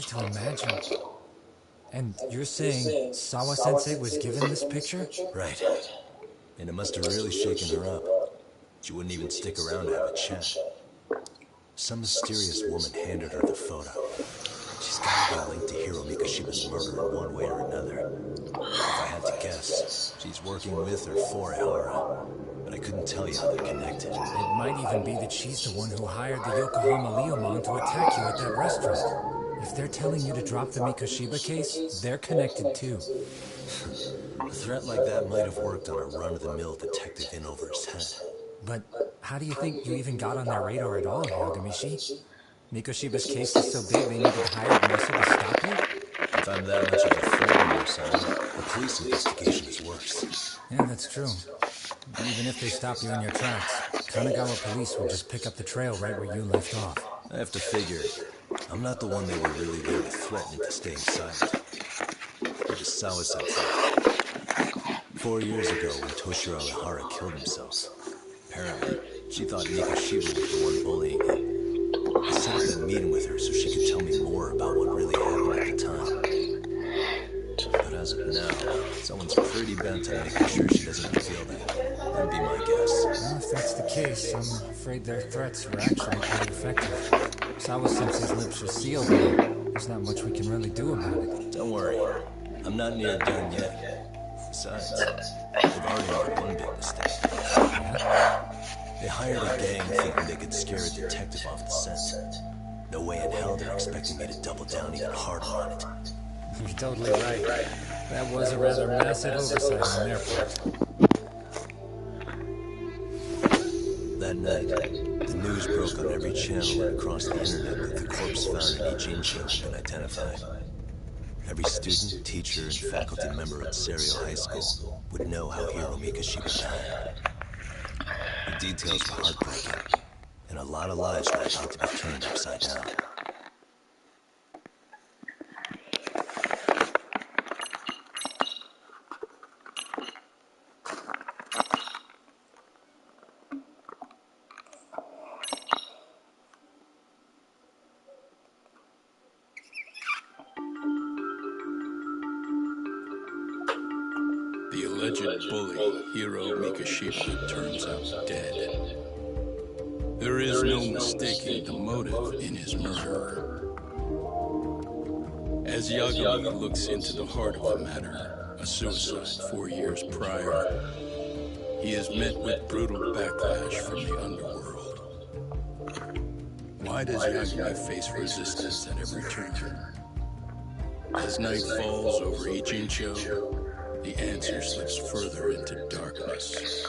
to imagine. And you're saying Sawa-sensei was given this picture? Right. And it must have really shaken her up. She wouldn't even stick around to have a chat. Some mysterious woman handed her the photo. She's gotta be linked to Hiro Mikoshiba's murder in one way or another. If I had to guess, she's working with or for Ehara. But I couldn't tell you how they're connected. It might even be that she's the one who hired the Yokohama Leomon to attack you at that restaurant. If they're telling you to drop the Mikoshiba case, they're connected too. A threat like that might have worked on a run-of-the-mill detective in over his head. But how do you think you even got on their radar at all, Yagamishi? Mikoshiba's case is so big they needed to hire Mercer to stop you? If I'm that much of a thorn in your side, the police investigation is worse. Yeah, that's true. Even if they stop you in your tracks, Kanagawa police will just pick up the trail right where you left off. I have to figure, I'm not the one they were really there to threaten into staying silent. It was Sawa-sensei. 4 years ago, when Toshiro Ehara killed himself, apparently, she thought Mikoshiba was the one bullying him. I set up a meeting with her so she could tell me more about what really happened at the time. But as of now, someone's pretty bent on making sure she doesn't feel that. That'd be my guess. Well, if that's the case, I'm afraid their threats were actually quite effective. Sawa-sensei's lips are sealed now. There's not much we can really do about it. Don't worry. I'm not near done yet. Besides, they've already made one big mistake. Yeah? They hired a gang thinking they could scare a detective off the scent. No way in hell they're expecting me to double down even harder on it. You're totally right. That was a rather massive oversight on their part. That night, the news broke on every channel and across the internet that the corpse found in Ijincho had been identified. Every student, teacher, and faculty member at Serio High School would know how Hiro Mikoshiba died. The details were heartbreaking, and a lot of lives were about to be turned upside down. The alleged bully, Hiro Mikoshiba, turns out dead. There is no mistaking the motive in his murder. As Yagami looks into the heart of the matter, a suicide 4 years prior, he is met with brutal backlash from the underworld. Why does Yagami face resistance at every turn? As night falls over Ijincho, the answer slips further into darkness.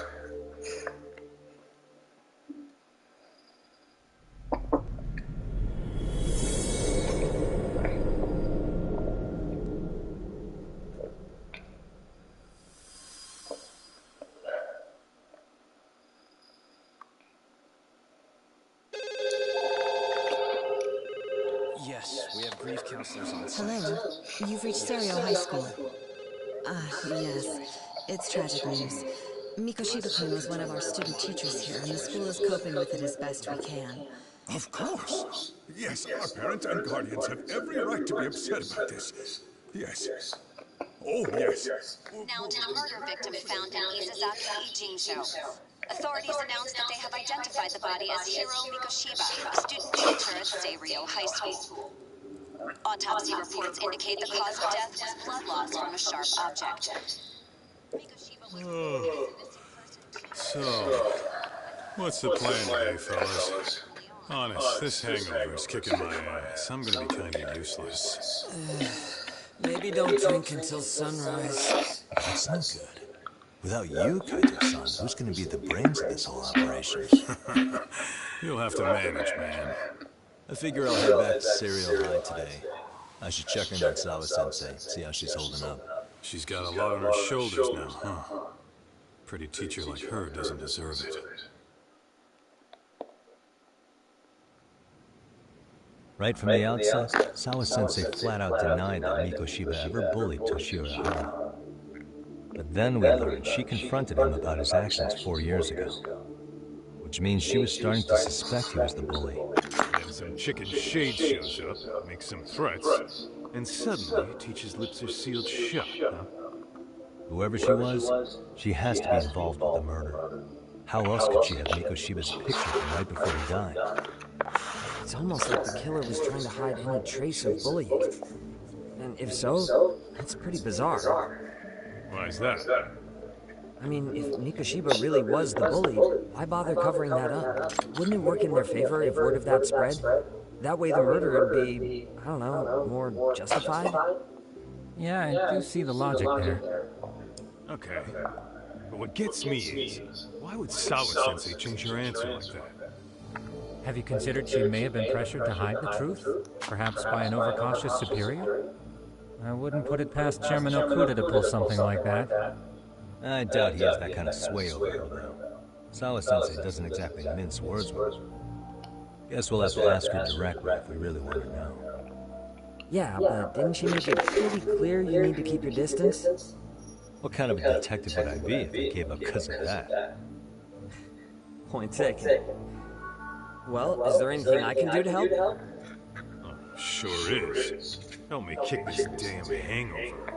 Yes, we have grief counselors on site. Hello, you've reached Serio High School. Yes, it's tragic news. Mikoshiba-kun was one of our student teachers here, and the school is coping with it as best we can. Of course. Yes, our parents and guardians have every right to be upset about this. Yes. Oh, yes. Now to the murder victim found in Izazaki Ijincho. Authorities announced that they have identified the body as Hiro Mikoshiba, a student teacher at Serio High School. Autopsy reports indicate the cause of death was blood loss from a sharp object. So, what's the plan today, fellas? Honest, this hangover is kicking my ass. I'm gonna be kinda useless. Maybe don't drink until sunrise. That's not good. Without you, Kaito-san, who's gonna be the brains of this whole operation? You'll have to manage, man. I figure I'll head back to Serio High today. I should check in on Sawa-sensei, see how she's holding up. She's got a lot on her shoulders now, huh? Pretty teacher like her doesn't deserve it. Right from the outset, Sawa-sensei flat out denied that Mikoshiba ever bullied Toshiro Ehara. But then we learned she confronted him about his actions 4 years ago. Which means she was starting to suspect he was the bully. And then some chicken shade shows up, makes some threats, and suddenly Teach's lips are sealed shut, huh? Whoever she has to be involved with the murder. How else could she have Mikoshiba's picture from right before he died? It's almost like the killer was trying to hide any trace of bullying. And if so, that's pretty bizarre. Why is that? I mean, if Mikoshiba really was the bully, why bother covering that up? Wouldn't it work in their favor if word of that spread? That way the murder would be, I don't know, more justified? Yeah, I do see the logic there. Okay. But what gets me is, why would Sawa-sensei change her answer like that? Have you considered she may have been pressured to hide the truth? Perhaps by an overcautious superior? I wouldn't put it past Chairman Okuda to pull something like that. I doubt he has that kind of sway over her, though. Sawa-sensei doesn't exactly mince words with her. Guess we'll have to ask her directly if we really want to know. Yeah, but didn't she make it pretty clear you need to keep your distance? What kind of a detective would I be if I gave up because of that? Point taken. Well, is there anything I can do to help? Oh, sure is. Help me kick this damn hangover.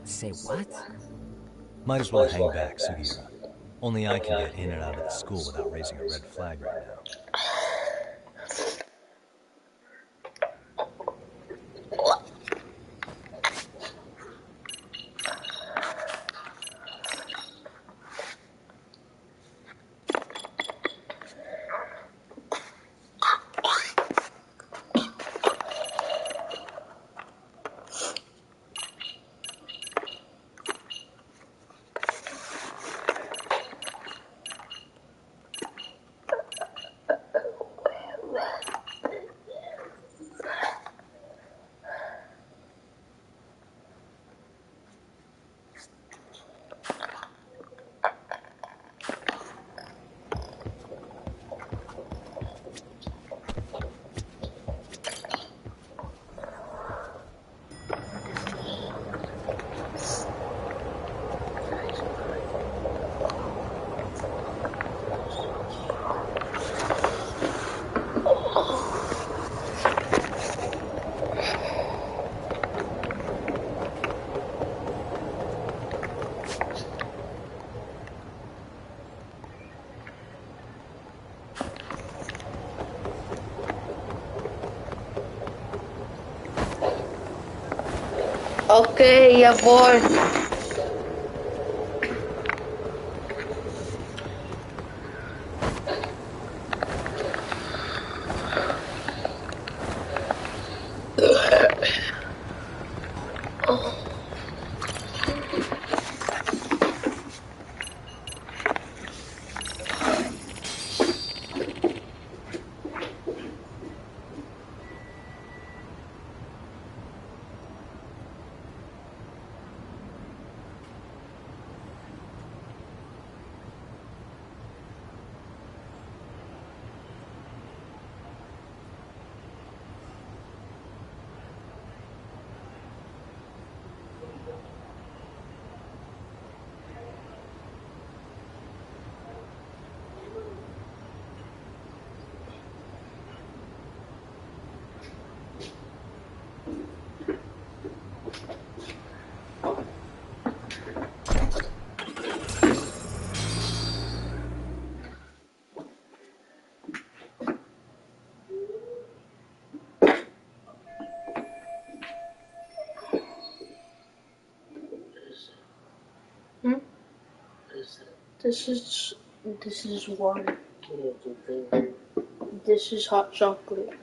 Say what? Might as well hang back, Sugiura. Only I can get in and out of the school without raising a red flag right now. Okay, yeah, boy. This is water. This is hot chocolate.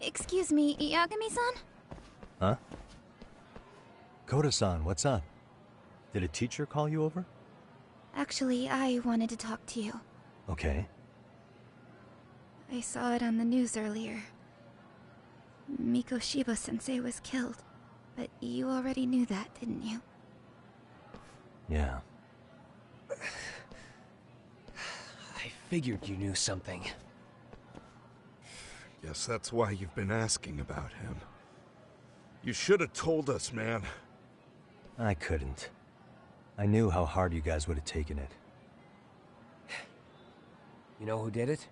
Excuse me, Yagami-san? Huh? Koda-san, what's up? Did a teacher call you over? Actually, I wanted to talk to you. Okay. I saw it on the news earlier. Mikoshiba-sensei was killed. But you already knew that, didn't you? Yeah. I figured you knew something. Guess that's why you've been asking about him. You should have told us, man. I couldn't. I knew how hard you guys would have taken it. You know who did it?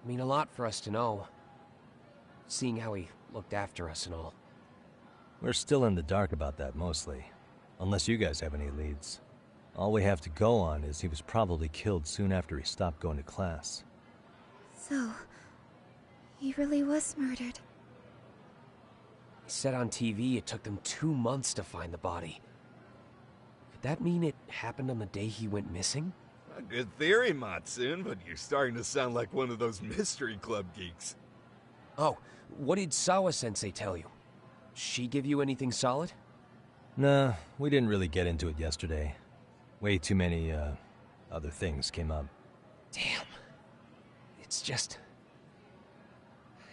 I mean a lot for us to know. Seeing how he looked after us and all. We're still in the dark about that, mostly. Unless you guys have any leads. All we have to go on is he was probably killed soon after he stopped going to class. So, he really was murdered. He said on TV it took them 2 months to find the body. Could that mean it happened on the day he went missing? A good theory, Matsun, but you're starting to sound like one of those mystery club geeks. Oh, what did Sawa-sensei tell you? She give you anything solid? Nah, we didn't really get into it yesterday. Way too many, other things came up. Damn. It's just...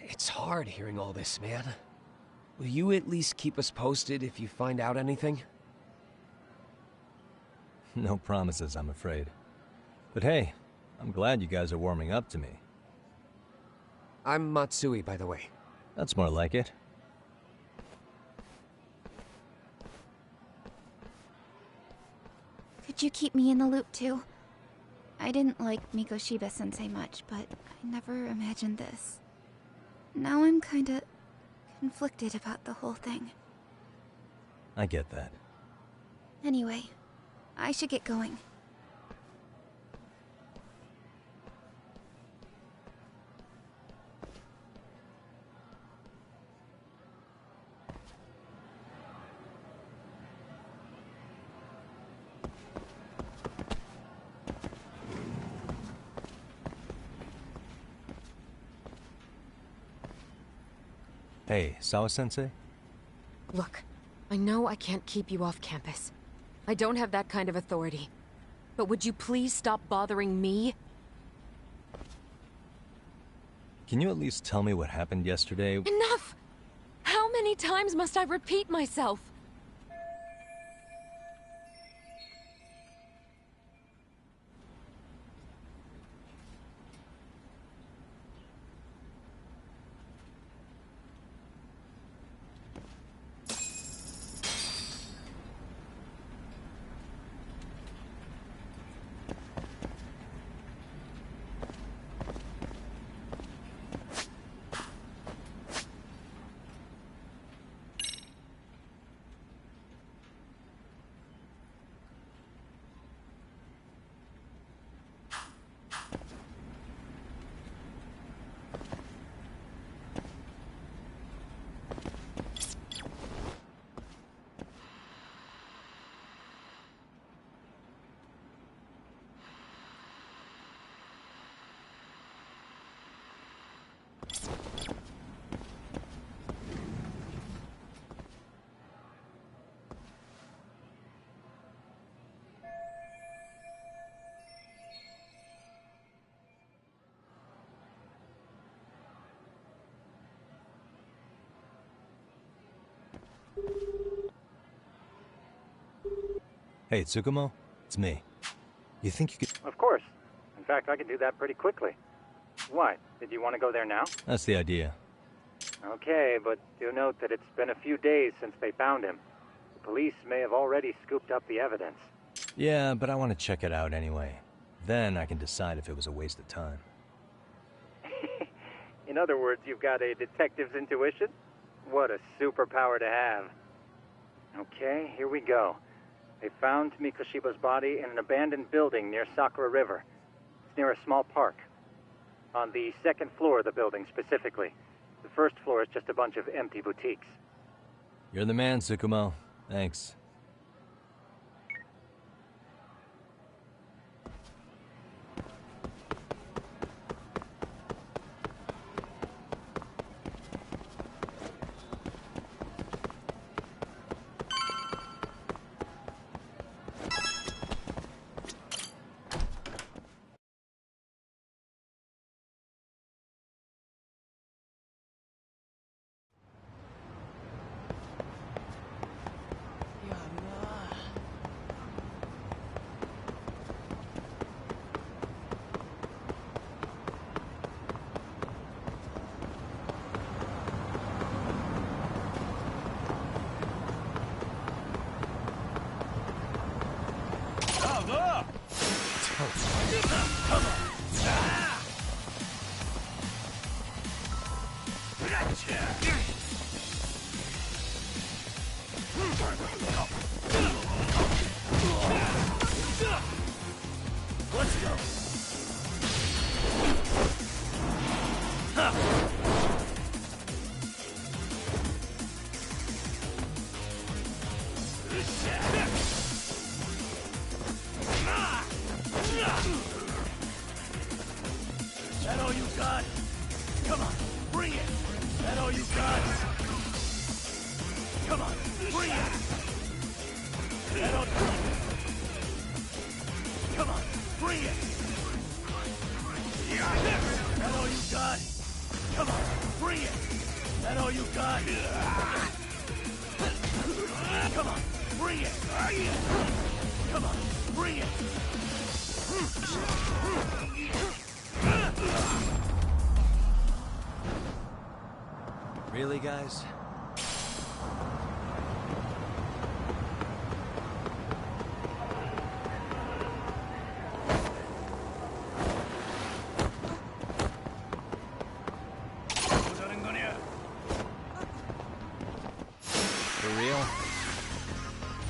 It's hard hearing all this, man. Will you at least keep us posted if you find out anything? No promises, I'm afraid. But hey, I'm glad you guys are warming up to me. I'm Matsui, by the way. That's more like it. Could you keep me in the loop too? I didn't like Mikoshiba-sensei much, but I never imagined this. Now I'm kinda conflicted about the whole thing. I get that. Anyway, I should get going. Hey, Sawa-sensei? Look, I know I can't keep you off campus. I don't have that kind of authority. But would you please stop bothering me? Can you at least tell me what happened yesterday? Enough! How many times must I repeat myself? Hey, Tsukumo? It's me. You think you could... Of course. In fact, I can do that pretty quickly. What? Did you want to go there now? That's the idea. Okay, but do note that it's been a few days since they found him. The police may have already scooped up the evidence. Yeah, but I want to check it out anyway. Then I can decide if it was a waste of time. In other words, you've got a detective's intuition? What a superpower to have. Okay, here we go. They found Mikoshiba's body in an abandoned building near Sakura River. It's near a small park. On the second floor of the building, specifically. The first floor is just a bunch of empty boutiques. You're the man, Tsukumo. Thanks. Let's go. That all you got? Come on, bring it! That all you got? Come on, bring it! That all... Come on, bring it! That all you got? Come on, bring it! That all you got? Come on, bring it! Come on, bring it! Really, guys? For real?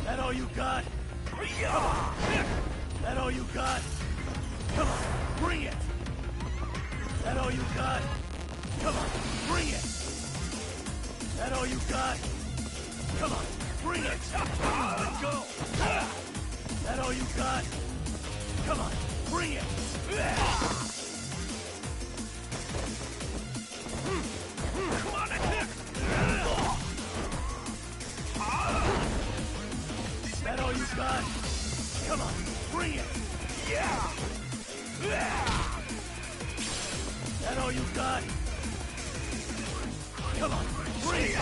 That all you got? Come on. That all you got? Come on, bring it! That all you got? Come on, bring it! That all you got? Come on, bring it! Let go! That all you got? Come on, bring it! Come on, that all you got? Come on, bring it! Yeah! That all you got? Come on, bring it!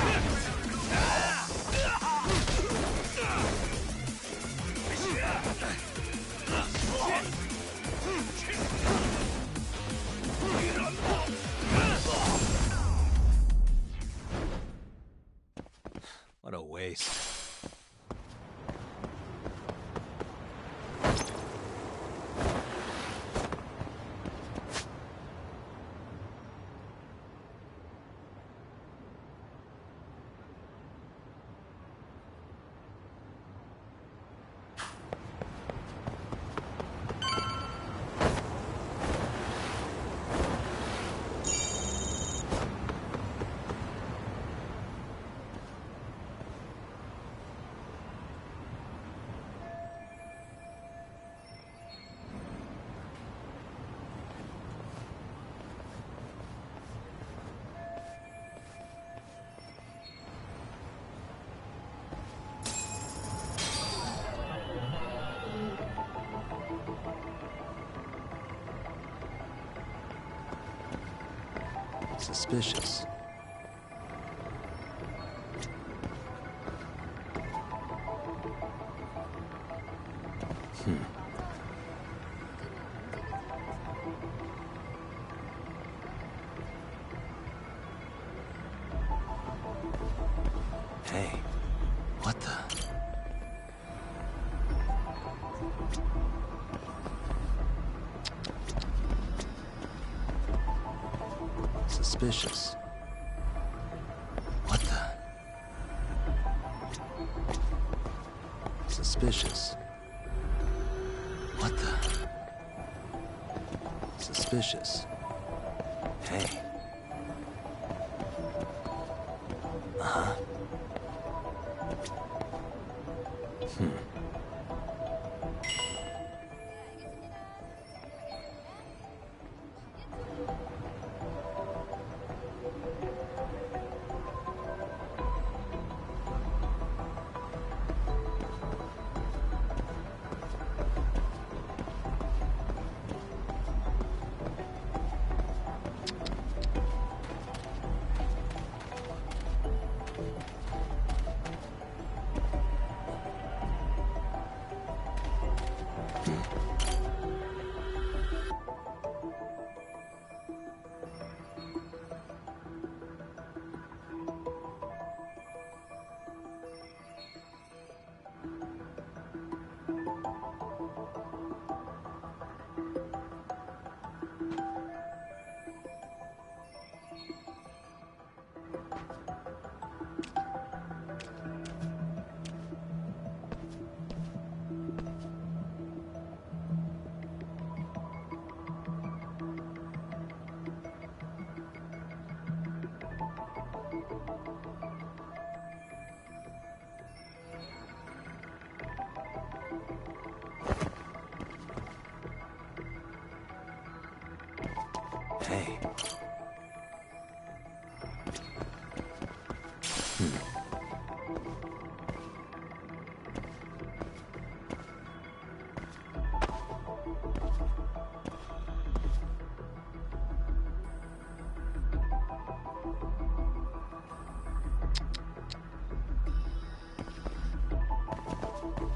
What a waste. Suspicious. Hey, what the? Suspicious. What the? Suspicious. What the? Suspicious. Hey. Uh-huh. Hey.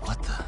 What the?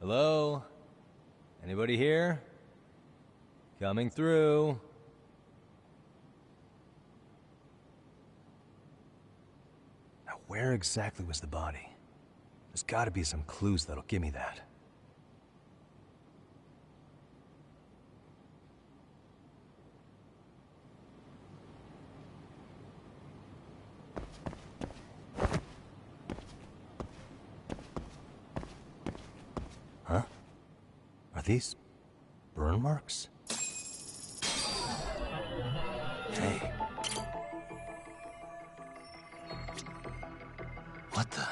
Hello? Anybody here? Coming through. Now, where exactly was the body? There's gotta be some clues that'll give me that. Huh? Are these burn marks? Hey. What the?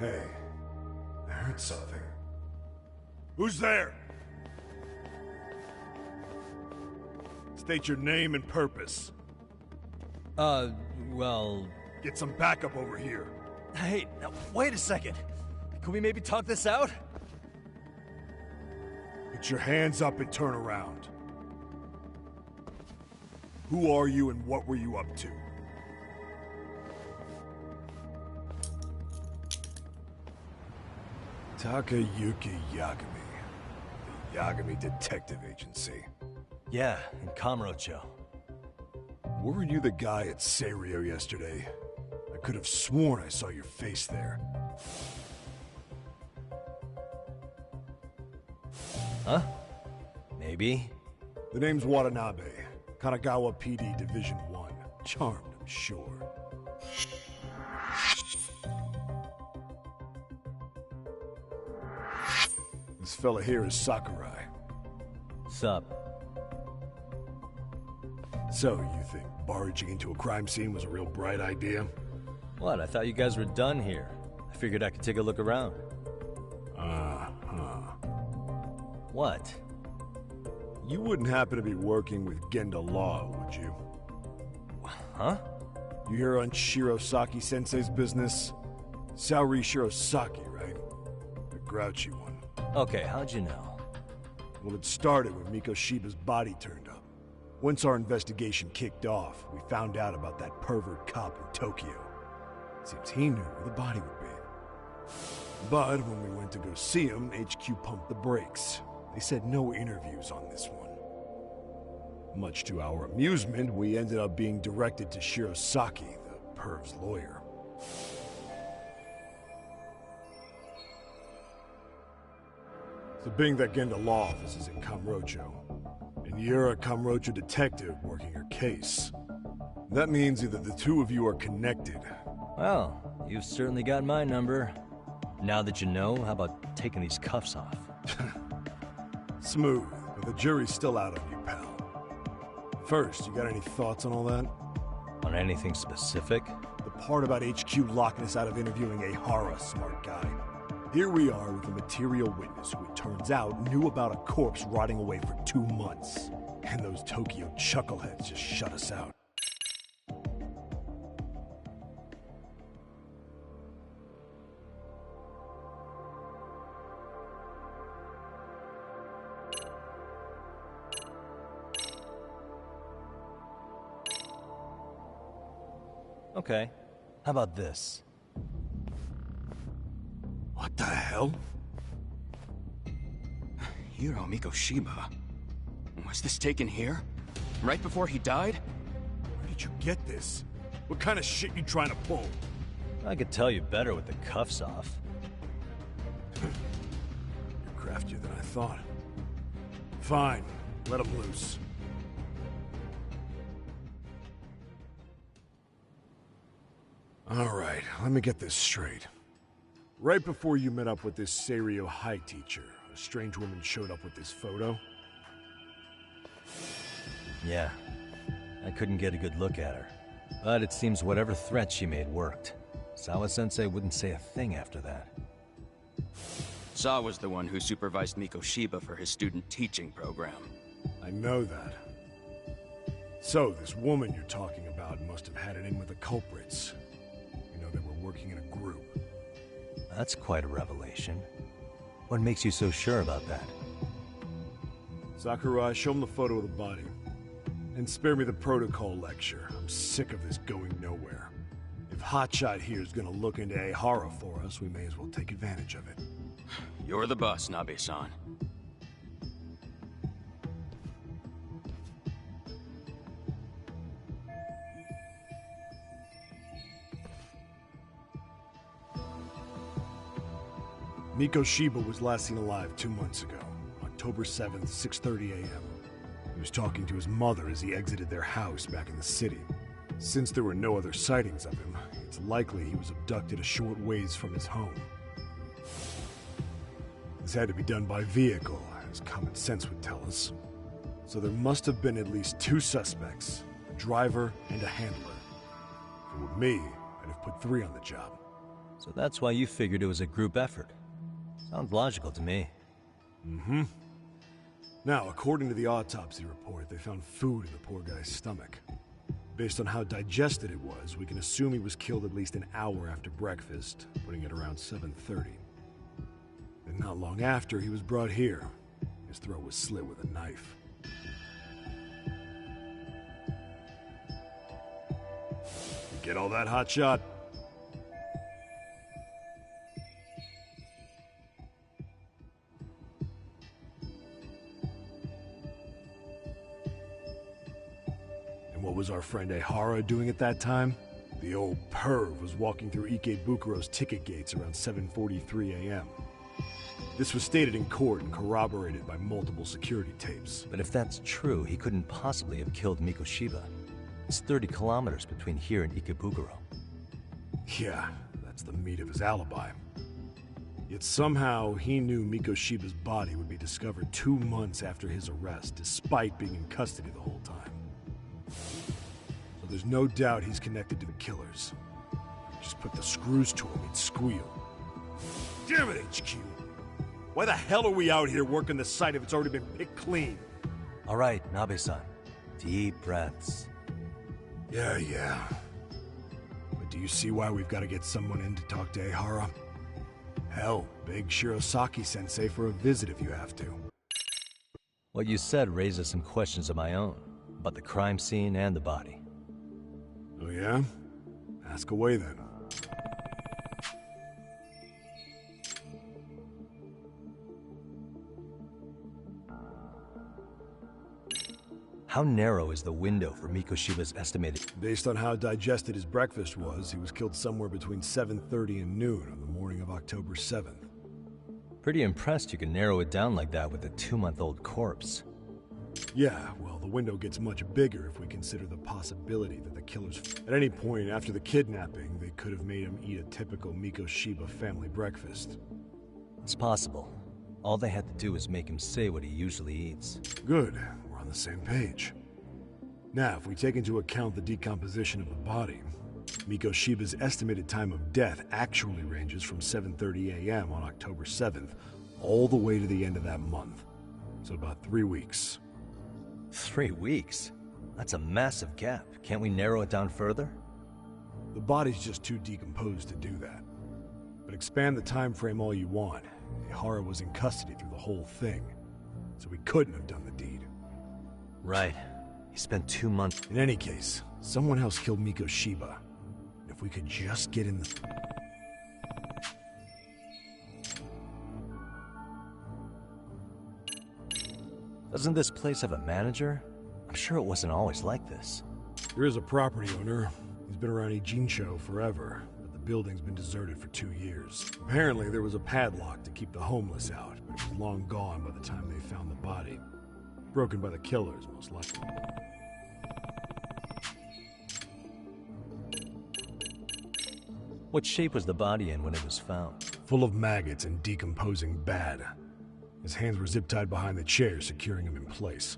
Hey, I heard something. Who's there? State your name and purpose. Well... Get some backup over here. Hey, now, wait a second. Can we maybe talk this out? Put your hands up and turn around. Who are you and what were you up to? Takayuki Yagami. The Yagami Detective Agency. Yeah, in Kamurocho. Weren't you the guy at Seirio yesterday? I could have sworn I saw your face there. Huh? Maybe. The name's Watanabe. Kanagawa PD Division 1. Charmed, I'm sure. This fella here is Sakurai. Sup? So, you think barging into a crime scene was a real bright idea? What, I thought you guys were done here. I figured I could take a look around. What? You wouldn't happen to be working with Genda Law, would you? Huh? You hear on Shirosaki-sensei's business? Saori Shirosaki, right? The grouchy one. Okay, how'd you know? Well, it started when Mikoshiba's body turned up. Once our investigation kicked off, we found out about that pervert cop in Tokyo. Seems he knew where the body would be. But when we went to go see him, HQ pumped the brakes. They said no interviews on this one. Much to our amusement, we ended up being directed to Shirosaki, the perv's lawyer. So being that Genda Law office is in Kamurocho, and you're a Kamurocho detective working your case, that means either the two of you are connected. Well, you've certainly got my number. Now that you know, how about taking these cuffs off? Smooth, but the jury's still out on you, pal. First, you got any thoughts on all that? On anything specific? The part about HQ locking us out of interviewing a Hara, smart guy. Here we are with a material witness who it turns out knew about a corpse rotting away for 2 months. And those Tokyo chuckleheads just shut us out. Okay. How about this? What the hell? Hiro Mikoshiba. Was this taken here? Right before he died? Where did you get this? What kind of shit you trying to pull? I could tell you better with the cuffs off. You're craftier than I thought. Fine. Let him loose. Alright, let me get this straight. Right before you met up with this Seiryo High teacher, a strange woman showed up with this photo? Yeah. I couldn't get a good look at her. But it seems whatever threat she made worked. Sawa-sensei wouldn't say a thing after that. Saw was the one who supervised Mikoshiba for his student teaching program. I know that. So, this woman you're talking about must have had it in with the culprits. You know, they were working in a group. That's quite a revelation. What makes you so sure about that? Sakurai, show him the photo of the body. And spare me the protocol lecture. I'm sick of this going nowhere. If Hotshot here is gonna look into Ehara for us, we may as well take advantage of it. You're the boss, Nabe-san. Mikoshiba was last seen alive 2 months ago, October 7th, 6:30 a.m. He was talking to his mother as he exited their house back in the city. Since there were no other sightings of him, it's likely he was abducted a short ways from his home. This had to be done by vehicle, as common sense would tell us. So there must have been at least 2 suspects, a driver and a handler. If it were me, I'd have put 3 on the job. So that's why you figured it was a group effort. Sounds logical to me. Mm-hmm. Now, according to the autopsy report, they found food in the poor guy's stomach. Based on how digested it was, we can assume he was killed at least an hour after breakfast, putting it around 7:30. And not long after, he was brought here. His throat was slit with a knife. You get all that, Hotshot? What was our friend Ehara doing at that time? The old perv was walking through Ikebukuro's ticket gates around 7:43 a.m. This was stated in court and corroborated by multiple security tapes. But if that's true, he couldn't possibly have killed Mikoshiba. It's 30 kilometers between here and Ikebukuro. Yeah, that's the meat of his alibi. Yet somehow he knew Mikoshiba's body would be discovered 2 months after his arrest, despite being in custody the whole time. So there's no doubt he's connected to the killers. Just put the screws to him, he'd squeal. Damn it, HQ! Why the hell are we out here working the site if it's already been picked clean? All right, Nabe-san. Deep breaths. Yeah. But do you see why we've got to get someone in to talk to Ehara? Hell, beg Shirosaki-sensei for a visit if you have to. What you said raises some questions of my own, about the crime scene and the body. Oh yeah? Ask away then. How narrow is the window for Mikoshiba's estimated? Based on how digested his breakfast was, he was killed somewhere between 7:30 and noon on the morning of October 7th. Pretty impressed you can narrow it down like that with a 2-month-old corpse. Yeah, well, the window gets much bigger if we consider the possibility that the killers... At any point after the kidnapping, they could have made him eat a typical Mikoshiba family breakfast. It's possible. All they had to do was make him say what he usually eats. Good. We're on the same page. Now, if we take into account the decomposition of the body, Mikoshiba's estimated time of death actually ranges from 7:30 a.m. on October 7th all the way to the end of that month. So about 3 weeks. 3 weeks? That's a massive gap. Can't we narrow it down further? The body's just too decomposed to do that. But expand the time frame all you want. Ehara was in custody through the whole thing, so he couldn't have done the deed. Right. He spent 2 months... In any case, someone else killed Mikoshiba. If we could just get in the... Doesn't this place have a manager? I'm sure it wasn't always like this. There is a property owner. He's been around Ijincho forever, but the building's been deserted for 2 years. Apparently there was a padlock to keep the homeless out, but it was long gone by the time they found the body. Broken by the killers, most likely. What shape was the body in when it was found? Full of maggots and decomposing bad. His hands were zip-tied behind the chair, securing him in place.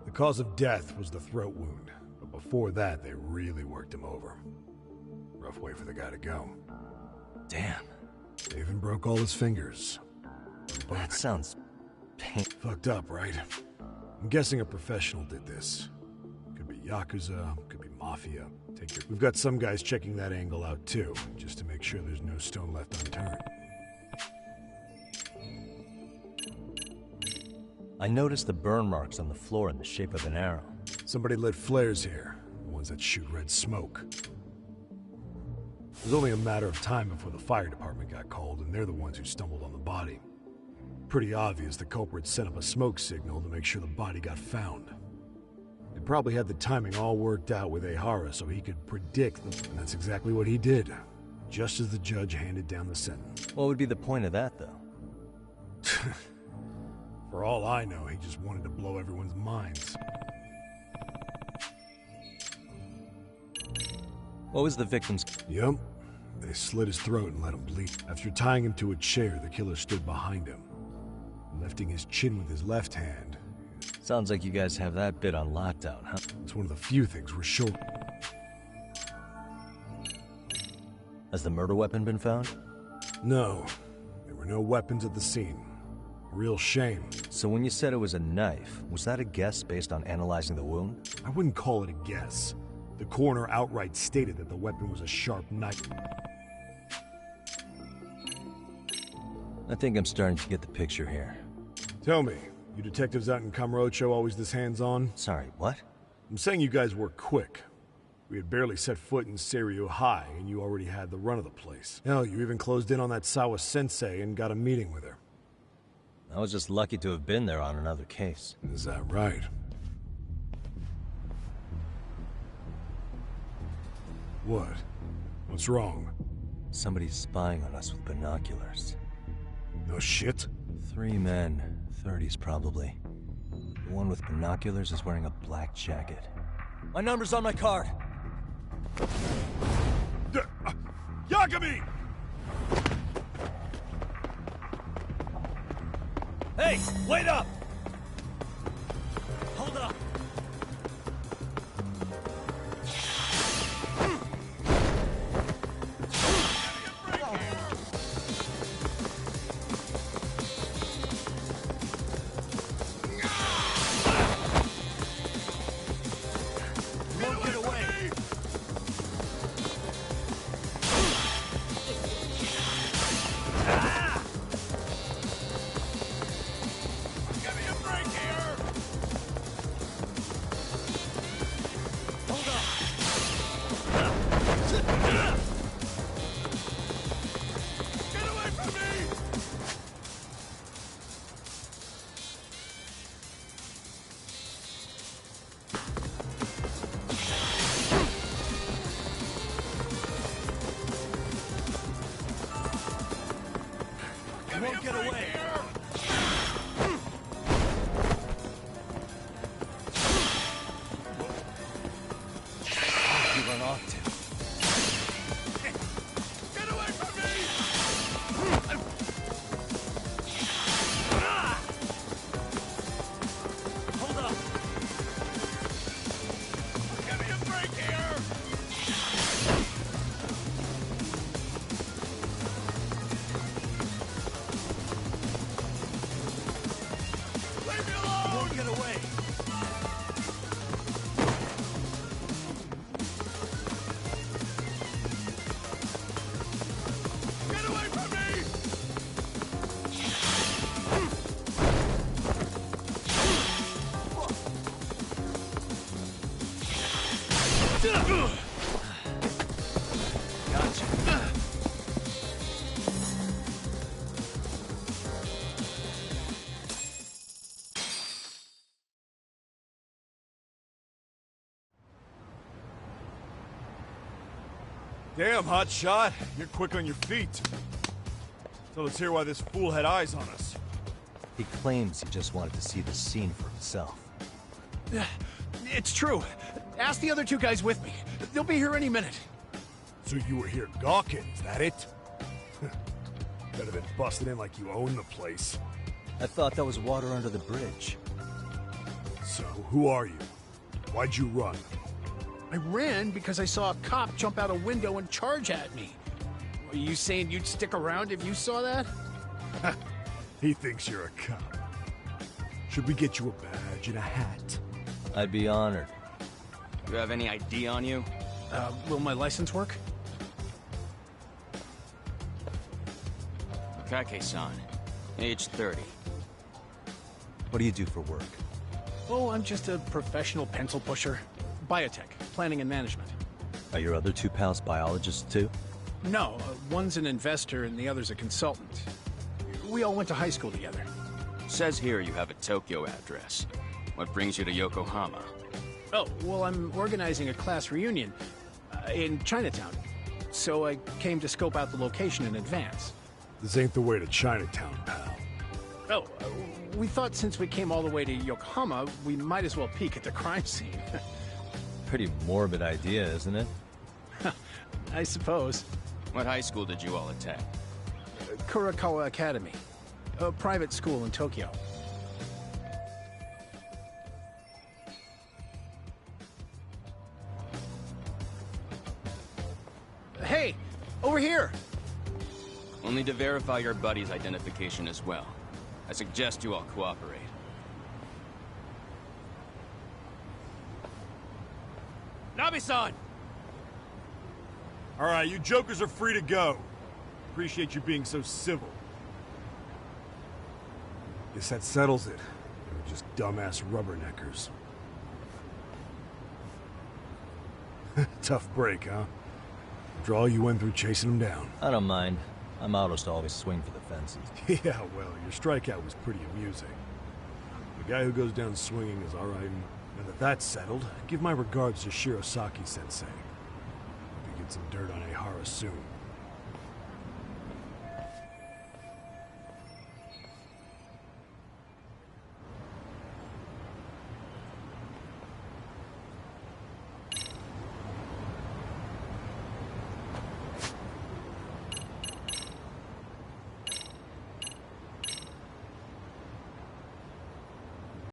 The cause of death was the throat wound, but before that, they really worked him over. Rough way for the guy to go. Damn. They even broke all his fingers. That sounds... Fucked up, right? I'm guessing a professional did this. Could be Yakuza, could be Mafia. We've got some guys checking that angle out too, just to make sure there's no stone left unturned. I noticed the burn marks on the floor in the shape of an arrow. Somebody lit flares here, the ones that shoot red smoke. It was only a matter of time before the fire department got called, and they're the ones who stumbled on the body. Pretty obvious the culprit set up a smoke signal to make sure the body got found. They probably had the timing all worked out with Ehara so he could predict them, and that's exactly what he did, just as the judge handed down the sentence. What would be the point of that, though? For all I know, he just wanted to blow everyone's minds. What was the victim's... Yep. They slit his throat and let him bleed. After tying him to a chair, the killer stood behind him, lifting his chin with his left hand. Sounds like you guys have that bit on lockdown, huh? It's one of the few things we're sure. Has the murder weapon been found? No. There were no weapons at the scene. Real shame. So when you said it was a knife, was that a guess based on analyzing the wound? I wouldn't call it a guess. The coroner outright stated that the weapon was a sharp knife. I think I'm starting to get the picture here. Tell me, you detectives out in Kamurocho always this hands-on? Sorry, what? I'm saying you guys work quick. We had barely set foot in Seiryu High, and you already had the run of the place. Hell, you even closed in on that Sawa-sensei and got a meeting with her. I was just lucky to have been there on another case. Is that right? What? What's wrong? Somebody's spying on us with binoculars. No shit? 3 men, 30s probably. The one with binoculars is wearing a black jacket. My number's on my card! Yagami! Hey, wait up! Hold up! You won't get away. You run off to? Get away from me! Hold up. Give me a break here! Leave me alone! You won't get away. Get away from me! Gotcha. Damn, hot shot. You're quick on your feet. So let's hear why this fool had eyes on us. He claims he just wanted to see the scene for himself. It's true. Ask the other two guys with me. They'll be here any minute. So you were here gawking, is that it? Better than busting in like you own the place. I thought that was water under the bridge. So, who are you? Why'd you run? I ran because I saw a cop jump out a window and charge at me. Are you saying you'd stick around if you saw that? He thinks you're a cop. Should we get you a badge and a hat? I'd be honored. You have any ID on you? Will my license work? Kake-san, age 30. What do you do for work? Oh, I'm just a professional pencil pusher. Biotech, planning and management. Are your other two pals biologists too? No, one's an investor and the other's a consultant. We all went to high school together. Says here you have a Tokyo address. What brings you to Yokohama? Oh, well, I'm organizing a class reunion in Chinatown. So I came to scope out the location in advance. This ain't the way to Chinatown, pal. Oh, we thought since we came all the way to Yokohama, we might as well peek at the crime scene. Pretty morbid idea, isn't it? I suppose. What high school did you all attend? Kurakawa Academy, a private school in Tokyo. Hey, over here! Only to verify your buddy's identification as well. I suggest you all cooperate. Nabi-san! All right, you jokers are free to go. Appreciate you being so civil. Guess that settles it. You're just dumbass rubberneckers. Tough break, huh? After all you went through chasing them down. I don't mind. I'm autos to always swing for the fences. Yeah, well, your strikeout was pretty amusing. The guy who goes down swinging is all right. Now that that's settled, give my regards to Shirosaki-sensei. Hope you get some dirt on Ehara soon.